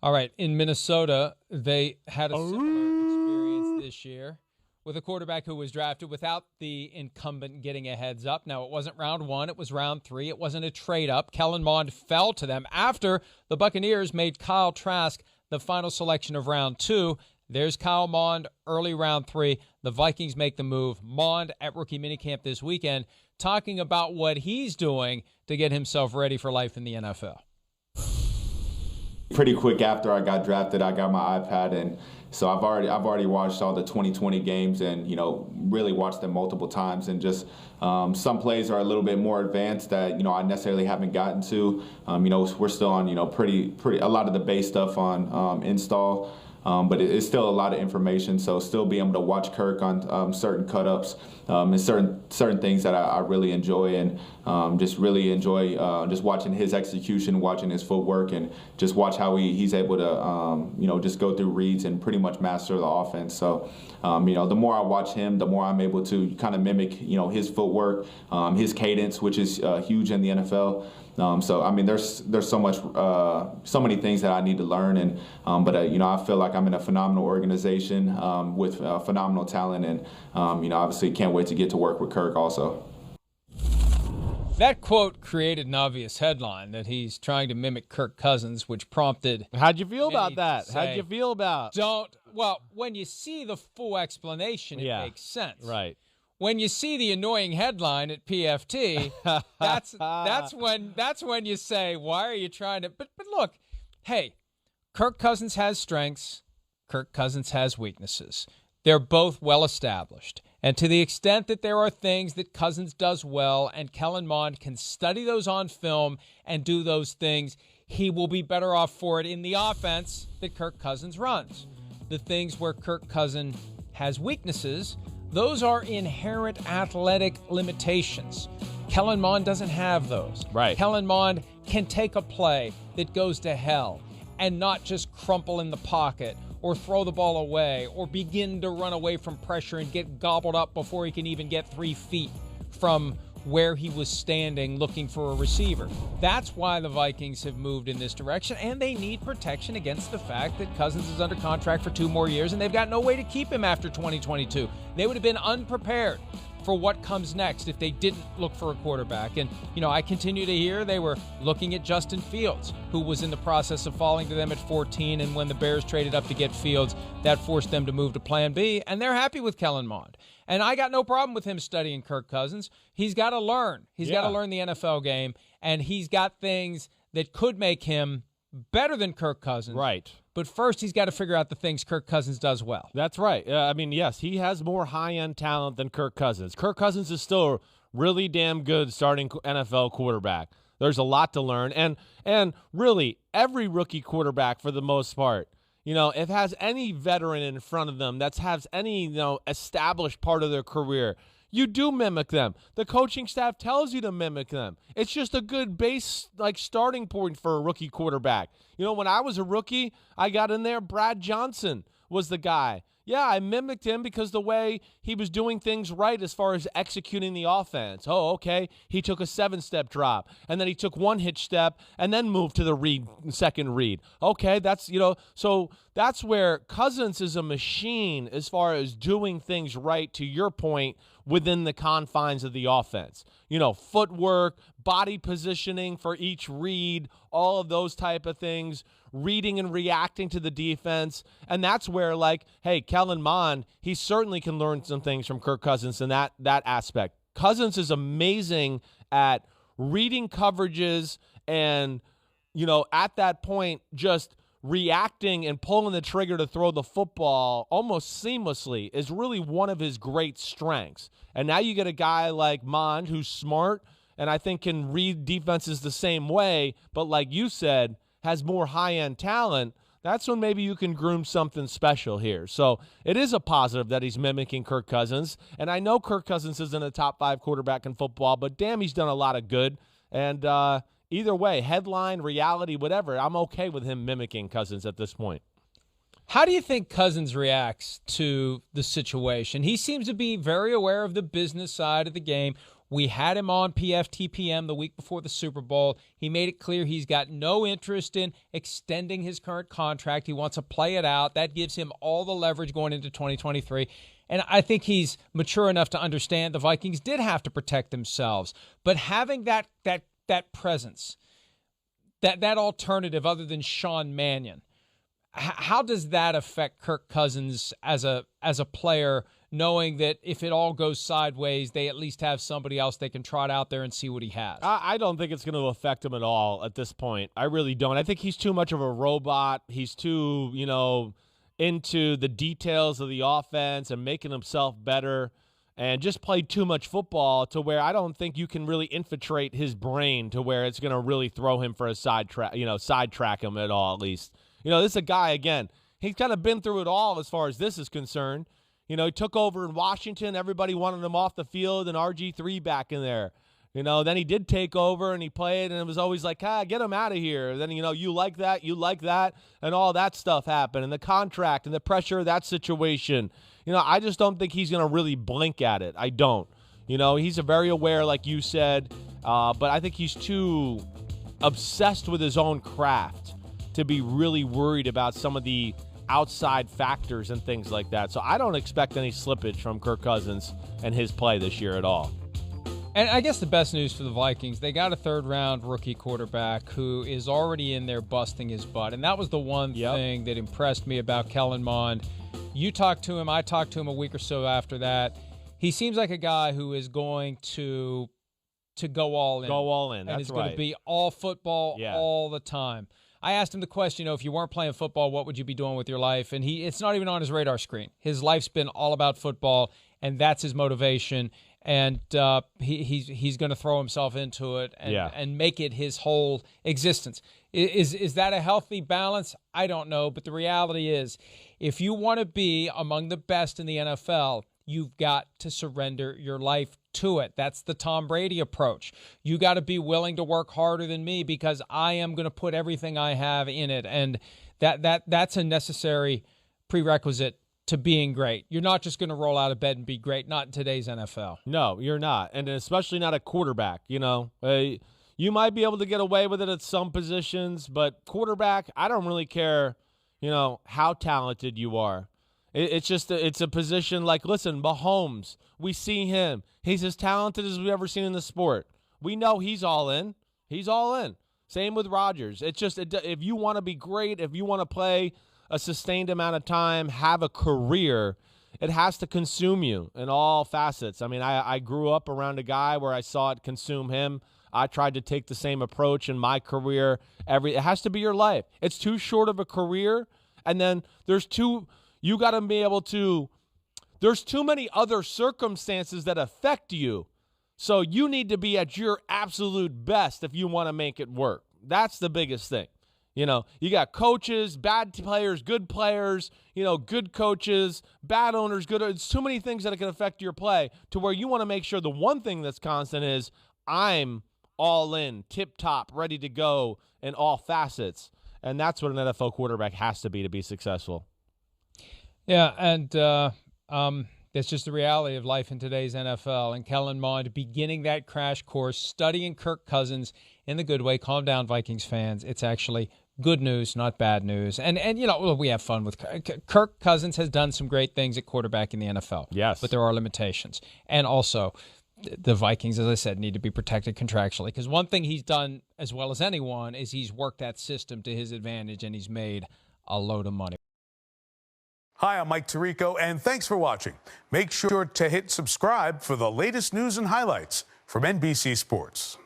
All right, in Minnesota, they had a similar experience this year with a quarterback who was drafted without the incumbent getting a heads up. Now, it wasn't round 1. It was round 3. It wasn't a trade-up. Kellen Mond fell to them after the Buccaneers made Kyle Trask the final selection of round 2. There's Kyle Mond, early round 3. The Vikings make the move. Mond at rookie minicamp this weekend talking about what he's doing to get himself ready for life in the NFL. Pretty quick after I got drafted, I got my iPad, and so I've already watched all the 2020 games, and really watched them multiple times. And just some plays are a little bit more advanced that I necessarily haven't gotten to. We're still on pretty a lot of the base stuff on install. But it's still a lot of information, so still being able to watch Kirk on certain cut-ups and certain things that I really enjoy, and just really enjoy just watching his execution, watching his footwork, and just watch how he's able to just go through reads and pretty much master the offense. So the more I watch him, the more I'm able to kind of mimic his footwork, his cadence, which is huge in the NFL. There's so much, so many things that I need to learn, and but I feel like I'm in a phenomenal organization with phenomenal talent, and obviously can't wait to get to work with Kirk also. That quote created an obvious headline that he's trying to mimic Kirk Cousins, which prompted. How'd you feel about that? Say, How'd you feel about? Well, when you see the full explanation, it makes sense. Right. When you see the annoying headline at PFT, that's when you say, why are you trying to? But look, hey, Kirk Cousins has strengths. Kirk Cousins has weaknesses. They're both well established. And to the extent that there are things that Cousins does well and Kellen Mond can study those on film and do those things, he will be better off for it in the offense that Kirk Cousins runs. The things where Kirk Cousins has weaknesses, those are inherent athletic limitations. Kellen Mond doesn't have those. Right. Kellen Mond can take a play that goes to hell and not just crumple in the pocket or throw the ball away or begin to run away from pressure and get gobbled up before he can even get 3 feet from where he was standing looking for a receiver. That's why the Vikings have moved in this direction, and they need protection against the fact that Cousins is under contract for 2 more years, and they've got no way to keep him after 2022. They would have been unprepared for what comes next if they didn't look for a quarterback. And, I continue to hear they were looking at Justin Fields, who was in the process of falling to them at 14, and when the Bears traded up to get Fields, that forced them to move to Plan B, and they're happy with Kellen Mond. And I got no problem with him studying Kirk Cousins. He's got to learn. He's got to learn the NFL game, and he's got things that could make him better than Kirk Cousins. Right. But first, he's got to figure out the things Kirk Cousins does well. That's right. Yes, he has more high-end talent than Kirk Cousins. Kirk Cousins is still a really damn good starting NFL quarterback. There's a lot to learn. And really, every rookie quarterback, for the most part, if has any veteran in front of them that has any, established part of their career, you do mimic them. The coaching staff tells you to mimic them. It's just a good base, starting point for a rookie quarterback. When I was a rookie, I got in there, Brad Johnson was the guy. Yeah, I mimicked him because the way he was doing things right as far as executing the offense. Oh, okay. He took a 7-step drop, and then he took 1 hitch step, and then moved to the second read. Okay, that's, so that's where Cousins is a machine as far as doing things right, to your point, within the confines of the offense. Footwork, body positioning for each read, all of those type of things, reading and reacting to the defense. And that's where, hey, Kellen Mond, he certainly can learn some things from Kirk Cousins in that aspect. Cousins is amazing at reading coverages and, at that point, just reacting and pulling the trigger to throw the football almost seamlessly is really one of his great strengths. And now you get a guy like Mond who's smart and I think can read defenses the same way, but like you said, has more high-end talent. That's when maybe you can groom something special here. So it is a positive that he's mimicking Kirk Cousins. And I know Kirk Cousins isn't a top 5 quarterback in football, but damn, he's done a lot of good. And either way, headline, reality, whatever, I'm okay with him mimicking Cousins at this point. How do you think Cousins reacts to the situation? He seems to be very aware of the business side of the game. We had him on PFTPM the week before the Super Bowl. He made it clear he's got no interest in extending his current contract. He wants to play it out. That gives him all the leverage going into 2023. And I think he's mature enough to understand the Vikings did have to protect themselves. But having that presence, that alternative other than Sean Mannion, how does that affect Kirk Cousins as a player, knowing that if it all goes sideways, they at least have somebody else they can trot out there and see what he has? I don't think it's going to affect him at all at this point. I really don't. I think he's too much of a robot. He's too, into the details of the offense and making himself better, and just played too much football to where I don't think you can really infiltrate his brain to where it's going to really throw him for a sidetrack him at all, at least. This is a guy, again, he's kind of been through it all as far as this is concerned. He took over in Washington. Everybody wanted him off the field and RG3 back in there. Then he did take over and he played, and it was always like, get him out of here. Then, you like that, and all that stuff happened, and the contract and the pressure of that situation. I just don't think he's going to really blink at it. I don't. He's very aware, like you said, but I think he's too obsessed with his own craft to be really worried about some of the outside factors and things like that. So I don't expect any slippage from Kirk Cousins and his play this year at all. And I guess the best news for the Vikings, they got a third-round rookie quarterback who is already in there busting his butt. And that was the one thing that impressed me about Kellen Mond. You talked to him. I talked to him a week or so after that. He seems like a guy who is going to go all in. Go all in, that's right. And it's going to be all football all the time. I asked him the question, if you weren't playing football, what would you be doing with your life? And it's not even on his radar screen. His life's been all about football, and that's his motivation. And he's going to throw himself into it and make it his whole existence. Is that a healthy balance? I don't know. But the reality is, if you want to be among the best in the NFL, you've got to surrender your life to it. That's the Tom Brady approach. You got to be willing to work harder than me because I am going to put everything I have in it. And that's a necessary prerequisite to being great. You're not just going to roll out of bed and be great, not in today's NFL. No, you're not, and especially not a quarterback. You might be able to get away with it at some positions, but quarterback, I don't really care, how talented you are. It's a position like, listen, Mahomes, we see him. He's as talented as we've ever seen in the sport. We know he's all in. He's all in. Same with Rodgers. If you want to be great, if you want to play a sustained amount of time, have a career, it has to consume you in all facets. I mean, I grew up around a guy where I saw it consume him. I tried to take the same approach in my career. It has to be your life. It's too short of a career, and then you got to be able to, there's too many other circumstances that affect you. So you need to be at your absolute best if you want to make it work. That's the biggest thing. You got coaches, bad players, good players, good coaches, bad owners, good. It's too many things that can affect your play to where you want to make sure the one thing that's constant is I'm all in, tip-top, ready to go in all facets. And that's what an NFL quarterback has to be successful. Yeah, and that's just the reality of life in today's NFL. And Kellen Mond beginning that crash course, studying Kirk Cousins in the good way. Calm down, Vikings fans. It's actually good news, not bad news. And we have fun with Kirk Cousins has done some great things at quarterback in the NFL. Yes. But there are limitations. And also, the Vikings, as I said, need to be protected contractually. Because one thing he's done as well as anyone is he's worked that system to his advantage, and he's made a load of money. Hi, I'm Mike Tirico, and thanks for watching. Make sure to hit subscribe for the latest news and highlights from NBC Sports.